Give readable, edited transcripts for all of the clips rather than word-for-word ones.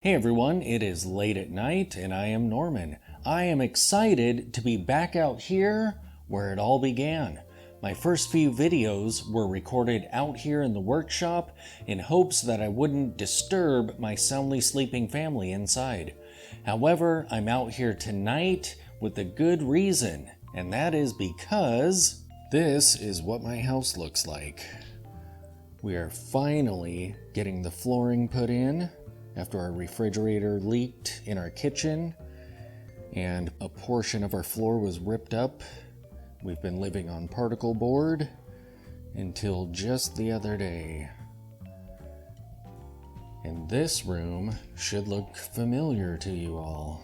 Hey everyone, it is late at night and I am Norman. I am excited to be back out here where it all began. My first few videos were recorded out here in the workshop in hopes that I wouldn't disturb my soundly sleeping family inside. However, I'm out here tonight with a good reason, and that is because this is what my house looks like. We are finally getting the flooring put in after our refrigerator leaked in our kitchen and a portion of our floor was ripped up. We've been living on particle board until just the other day. And this room should look familiar to you all.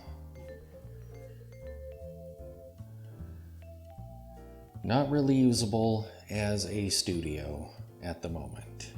Not really usable as a studio at the moment.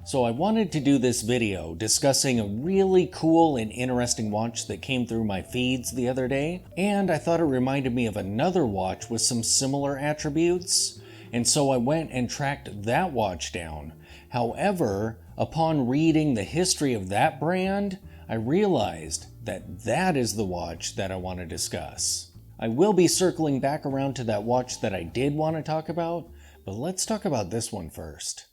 So I wanted to do this video discussing a really cool and interesting watch that came through my feeds the other day, and I thought it reminded me of another watch with some similar attributes, and so I went and tracked that watch down. However, upon reading the history of that brand, I realized that that is the watch that I want to discuss. I will be circling back around to that watch that I did want to talk about, but let's talk about this one first.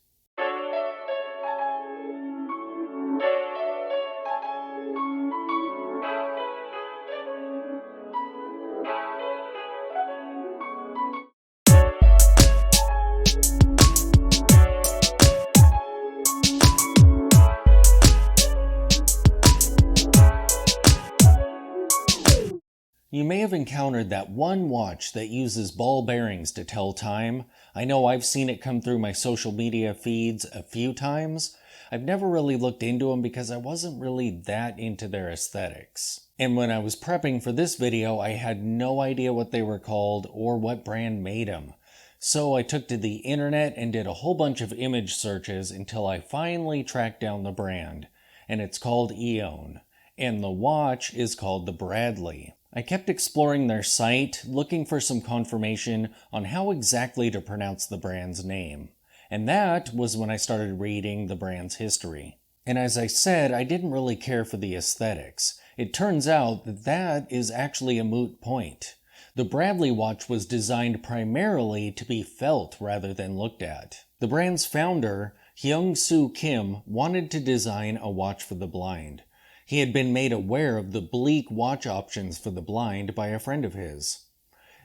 You may have encountered that one watch that uses ball bearings to tell time. I know I've seen it come through my social media feeds a few times. I've never really looked into them because I wasn't really that into their aesthetics. And when I was prepping for this video, I had no idea what they were called or what brand made them. So I took to the internet and did a whole bunch of image searches until I finally tracked down the brand. And it's called Eone. And the watch is called the Bradley. I kept exploring their site, looking for some confirmation on how exactly to pronounce the brand's name. And that was when I started reading the brand's history. And as I said, I didn't really care for the aesthetics. It turns out that that is actually a moot point. The Bradley watch was designed primarily to be felt rather than looked at. The brand's founder, Hyung-Soo Kim, wanted to design a watch for the blind. He had been made aware of the bleak watch options for the blind by a friend of his.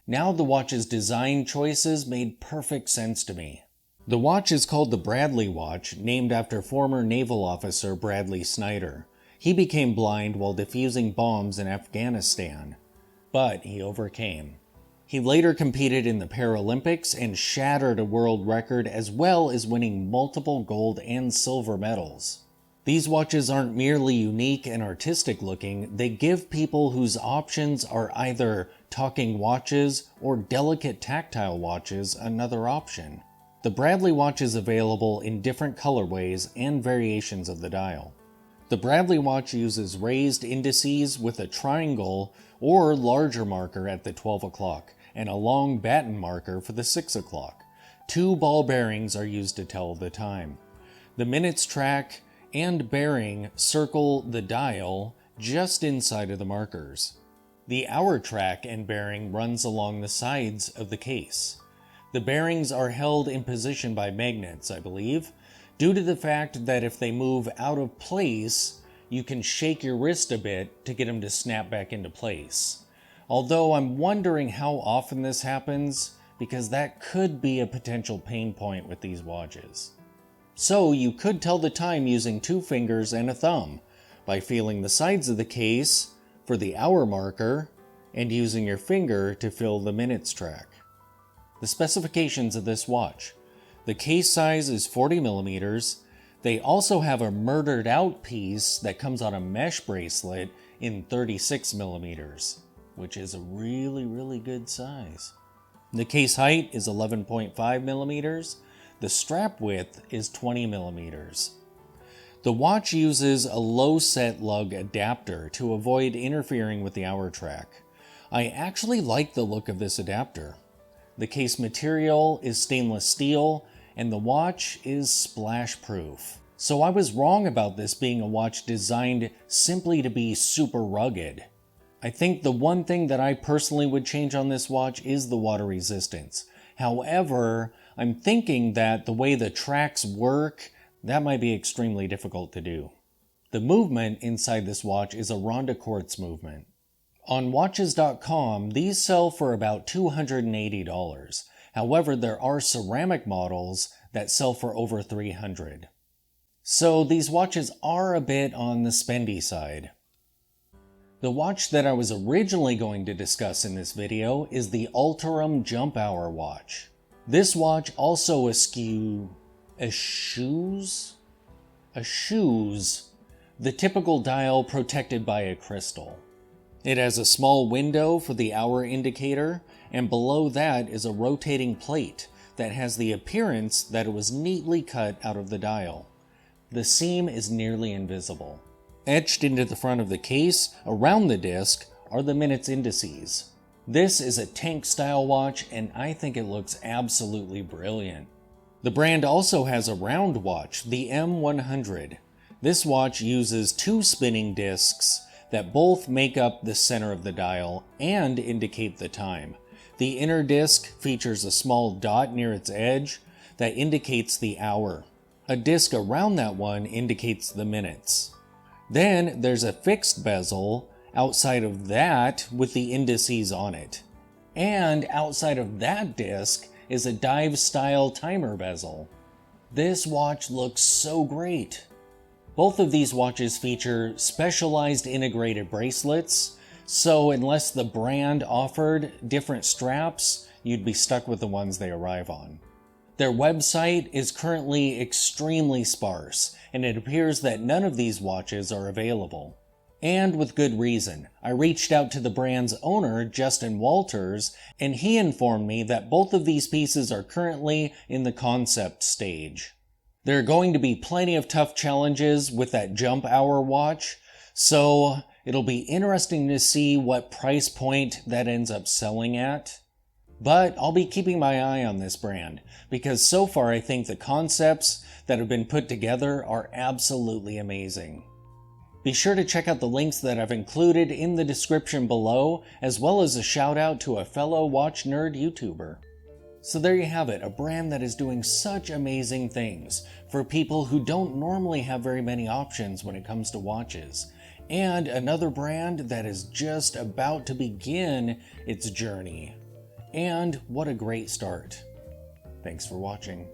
Now the watch's design choices made perfect sense to me. The watch is called the Bradley watch, named after former naval officer Bradley Snyder. He became blind while defusing bombs in Afghanistan, but he overcame. He later competed in the Paralympics and shattered a world record as well as winning multiple gold and silver medals. These watches aren't merely unique and artistic looking, they give people whose options are either talking watches or delicate tactile watches another option. The Bradley watch is available in different colorways and variations of the dial. The Bradley watch uses raised indices with a triangle or larger marker at the 12 o'clock and a long batten marker for the 6 o'clock. 2 ball bearings are used to tell the time. The minutes track and bearing circle the dial just inside of the markers. The hour track and bearing runs along the sides of the case. The bearings are held in position by magnets, I believe, due to the fact that if they move out of place, you can shake your wrist a bit to get them to snap back into place. Although I'm wondering how often this happens, because that could be a potential pain point with these watches. So you could tell the time using 2 fingers and a thumb by feeling the sides of the case for the hour marker and using your finger to fill the minutes track. The specifications of this watch. The case size is 40 millimeters. They also have a murdered out piece that comes on a mesh bracelet in 36 millimeters, which is a really good size. The case height is 11.5 millimeters. The strap width is 20 millimeters. The watch uses a low-set lug adapter to avoid interfering with the hour track. I actually like the look of this adapter. The case material is stainless steel, and the watch is splash-proof. So I was wrong about this being a watch designed simply to be super rugged. I think the one thing that I personally would change on this watch is the water resistance. However, I'm thinking that the way the tracks work, that might be extremely difficult to do. The movement inside this watch is a Ronda quartz movement. On watches.com, these sell for about $280. However, there are ceramic models that sell for over $300. So these watches are a bit on the spendy side. The watch that I was originally going to discuss in this video is the Alterum Jump Hour watch. This watch also eschews the typical dial protected by a crystal. It has a small window for the hour indicator, and below that is a rotating plate that has the appearance that it was neatly cut out of the dial. The seam is nearly invisible. Etched into the front of the case, around the disc, are the minutes indices. This is a tank-style watch, and I think it looks absolutely brilliant. The brand also has a round watch, the M100. This watch uses two spinning discs that both make up the center of the dial and indicate the time. The inner disc features a small dot near its edge that indicates the hour. A disc around that one indicates the minutes. Then there's a fixed bezel outside of that with the indices on it. And outside of that disc is a dive-style timer bezel. This watch looks so great. Both of these watches feature specialized integrated bracelets, so unless the brand offered different straps, you'd be stuck with the ones they arrive on. Their website is currently extremely sparse, and it appears that none of these watches are available. And with good reason. I reached out to the brand's owner, Justin Walters, and he informed me that both of these pieces are currently in the concept stage. There are going to be plenty of tough challenges with that Jump Hour watch, so it'll be interesting to see what price point that ends up selling at. But I'll be keeping my eye on this brand, because so far I think the concepts that have been put together are absolutely amazing. Be sure to check out the links that I've included in the description below, as well as a shout out to a fellow watch nerd YouTuber. So there you have it, a brand that is doing such amazing things for people who don't normally have very many options when it comes to watches, and another brand that is just about to begin its journey. And what a great start. Thanks for watching.